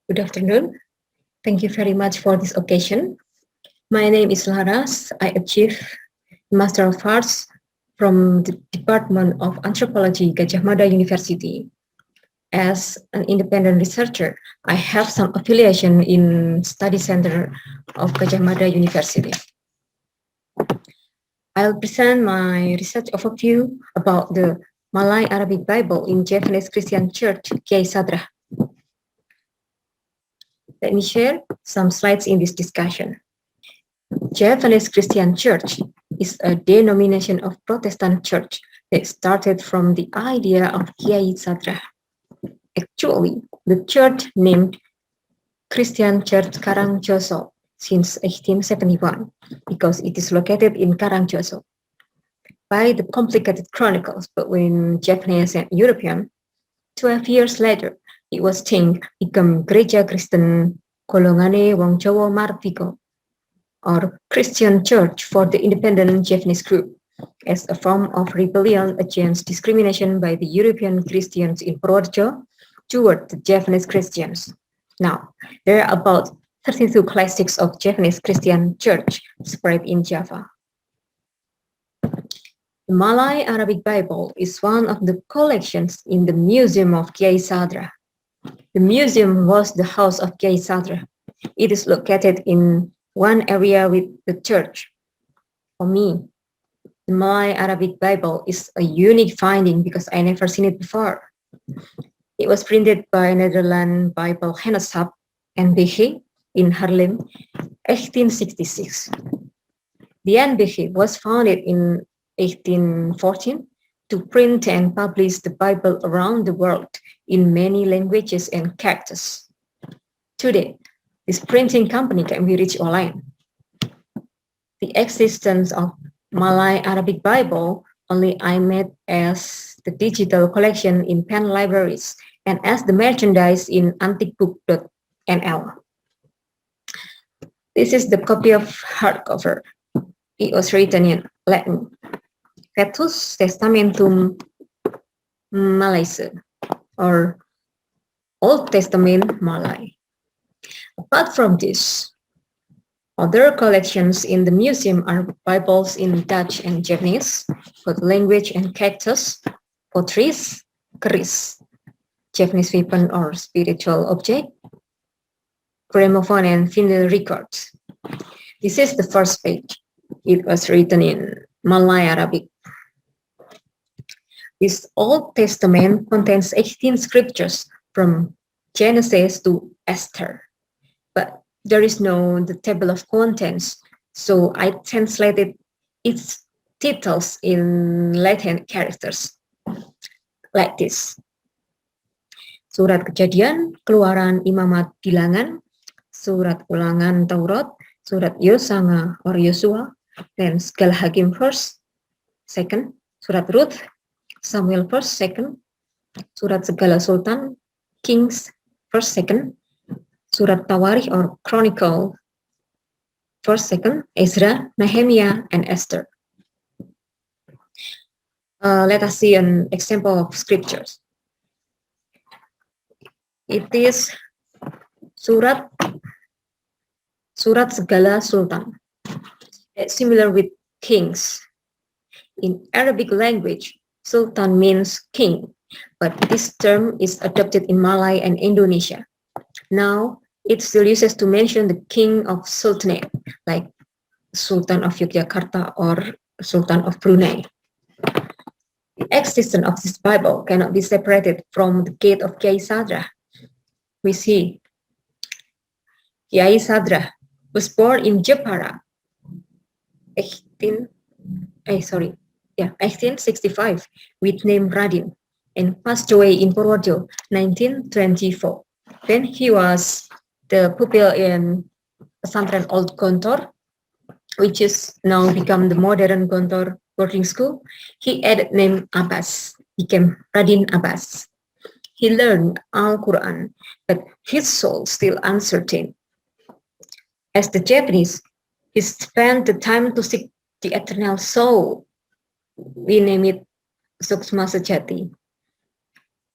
Good afternoon. Thank you very much for this occasion. My name is Laras. I achieved Master of Arts from the Department of Anthropology, Gajah Mada University. As an independent researcher, I have some affiliation in Study Center of Gajah Mada University. I'll present my research overview about the Malay-Arabic Bible in Javanese Christian Church, Kyai Sadrach. Let me share some slides in this discussion. Javanese Christian Church is a denomination of Protestant church that started from the idea of Kyai Sadrach. Actually, the church named Christian Church Karangjoso since 1871 because it is located in Karangjoso. By the complicated chronicles between Japanese and European, 12 years later, it was changed become Gereja Kristen Golongane Wong Jawa Martiko, or Christian Church for the Independent Javanese Group, as a form of rebellion against discrimination by the European Christians in Purworejo toward the Javanese Christians. Now, there are about 32 classics of Javanese Christian Church spread in Java. The Malay-Arabic Bible is one of the collections in the Museum of Kyai Sadrach. The museum was the house of Kyai Sadrach. It is located in one area with the church. For me, the Malay-Arabic Bible is a unique finding because I never seen it before. It was printed by Netherlands Bible Genootschap NBG in Haarlem, 1866. The NBG was founded in 1814 to print and publish the Bible around the world in many languages and characters. Today, this printing company can be reached online. The existence of Malay-Arabic Bible only I met as the digital collection in pen libraries and as the merchandise in antiquebook.nl. This is the copy of hardcover. It was written in Latin. Vetus Testamentum Malaïce, or Old Testament Malay. Apart from this, other collections in the museum are Bibles in Dutch and Japanese, both language and characters, potteries, keris, Japanese weapon or spiritual object, gramophone and vinyl records. This is the first page. It was written in Malay-Arabic. This Old Testament contains 18 scriptures from Genesis to Esther, but there is no the table of contents, so I translated its titles in Latin characters, like this. Surat Kejadian, Keluaran, Imamat, Bilangan, Surat Ulangan, Taurat, Surat Yosanga or Yosua, then Segala Hakim first, second, Surat Ruth, Samuel first, second, Surat Segala Sultan, Kings first, second, Surat Tawarikh or Chronicle first, second, Ezra, Nehemiah, and Esther. Let us see an example of scriptures. It is Surat Segala Sultan, similar with kings. In Arabic language, Sultan means king, but this term is adopted in Malay and Indonesia. Now, it still uses to mention the king of sultanate, like Sultan of Yogyakarta or Sultan of Brunei. The existence of this Bible cannot be separated from the gate of Kyai Sadrach. We see Kyai Sadrach was born in Jepara, 1865, with name Radin, and passed away in Purworejo, 1924. When he was the pupil in Pesantren Old Gontor, which is now become the modern Gontor boarding school, he added name Abbas, became Radin Abbas. He learned Al-Quran, but his soul still uncertain. As the Japanese, he spent the time to seek the eternal soul. We name it Suksma Sejati.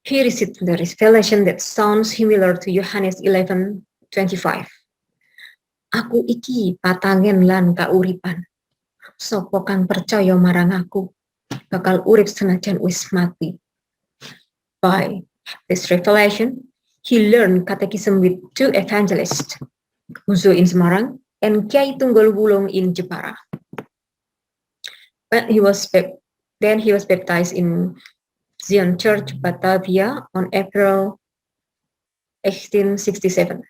he received the revelation that sounds similar to Yohanes 11:25. Aku iki patangen lan kauripan. Sapa kang percaya marang aku bakal urip senajan wis mati. By this revelation, he learned catechism with two evangelists, Uzo in Semarang and Kyai Tunggal Wulung in Jepara. Then he was baptized in Zion Church, Batavia on April 1867.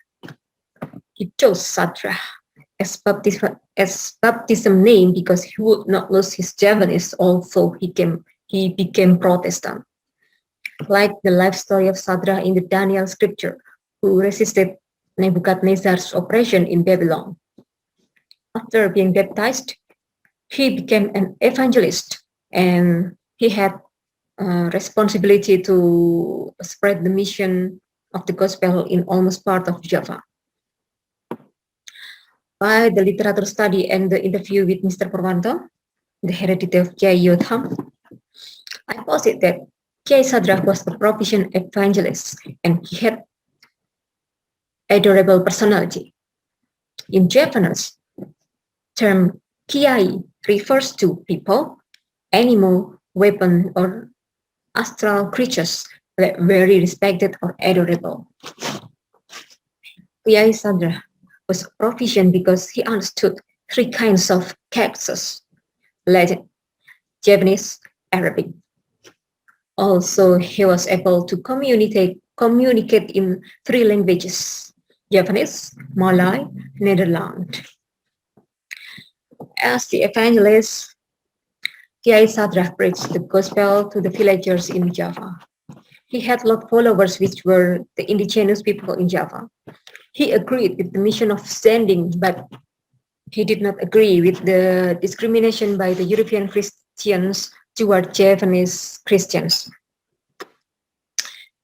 He chose Sadrach as baptism name because he would not lose his Javanese, although he became Protestant. Like the life story of Sadrach in the Daniel scripture, who resisted Nebuchadnezzar's oppression in Babylon. After being baptized, he became an evangelist, and he had responsibility to spread the mission of the gospel in almost part of Java. By the literature study and the interview with Mr. Purwanto, the heredity of Kyai Yotham, I posit that Kyai Sadrach was a proficient evangelist, and he had adorable personality. In Japanese, term Kyai refers to people, animal, weapon, or astral creatures that very respected or adorable. Kyai Sadrach was proficient because he understood three kinds of characters: Latin, Javanese, Arabic. Also, he was able to communicate in three languages: Javanese, Malay, Netherlands. As the evangelist, Kyai Sadrach preached the gospel to the villagers in Java. He had a lot of followers, which were the indigenous people in Java. He agreed with the mission of sending, but he did not agree with the discrimination by the European Christians toward Javanese Christians.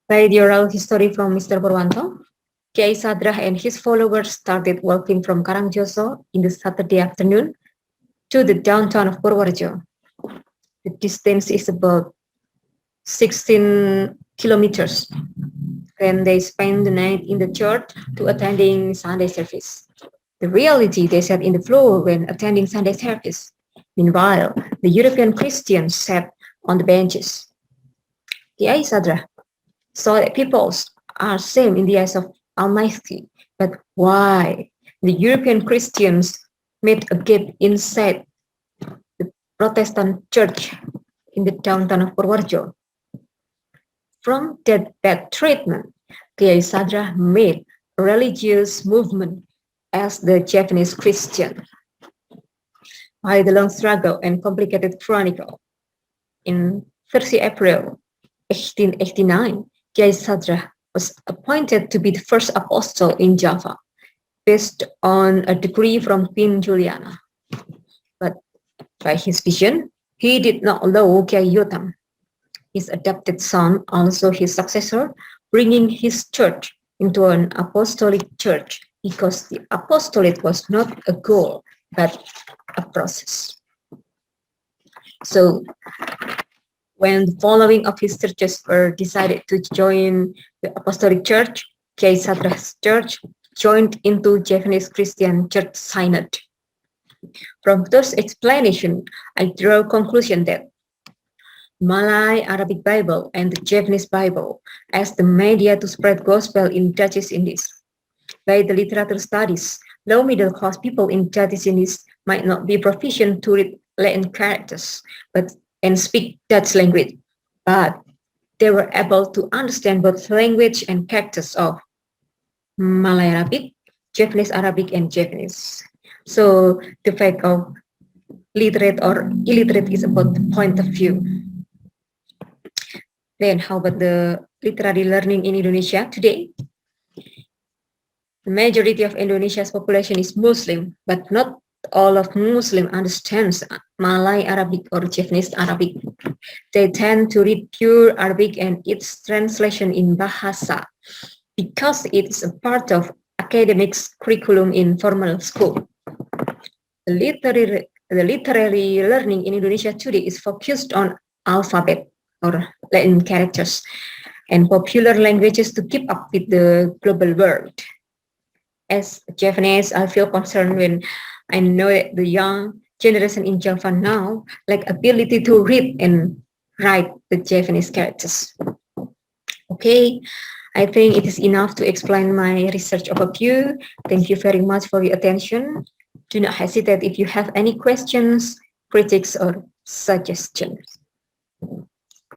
By the oral history from Mr. Purwanto, Kyai Sadrach and his followers started walking from Karangjoso in the Saturday afternoon to the downtown of Purworejo. The distance is about 16 kilometers. Then they spent the night in the church to attending Sunday service. The reality, they sat in the floor when attending Sunday service. Meanwhile, the European Christians sat on the benches. Kyai Sadrach saw that peoples are same in the eyes of Almighty, but why the European Christians made a gap inside the Protestant church in the downtown of Purworejo? From that bad treatment, Kyai Sadrach made a religious movement as the Javanese Christian. By the long struggle and complicated chronicle, in 30 April 1889, Kyai Sadrach was appointed to be the first apostle in Java, based on a decree from Queen Juliana. But by his vision, he did not allow Kyai Yotham, his adopted son, also his successor, bringing his church into an apostolic church, because the apostolate was not a goal, but a process. So when the following of his churches were decided to join the apostolic church, Kyai Sadrach's church joined into Javanese Christian Church Synod. From those explanations, I draw a conclusion that Malay-Arabic Bible and the Javanese Bible as the media to spread gospel in Dutch Indies. By the literature studies, low middle class people in Dutch Indies might not be proficient to read Latin characters and speak Dutch language, but they were able to understand both language and characters of Malay-Arabic, Javanese Arabic, and Javanese. So the fact of literate or illiterate is about the point of view. Then how about the literary learning in Indonesia today? The majority of Indonesia's population is Muslim, but not all of Muslim understands Malay-Arabic or Javanese Arabic. They tend to read pure Arabic and its translation in Bahasa because it is a part of academic curriculum in formal school. The literary learning in Indonesia today is focused on alphabet or Latin characters. and popular languages to keep up with the global world. As Javanese, I feel concerned when I know that the young generation in Java now lack ability to read and write the Javanese characters. Okay, I think it is enough to explain my research overview. Thank you very much for your attention. Do not hesitate if you have any questions, critiques, or suggestions.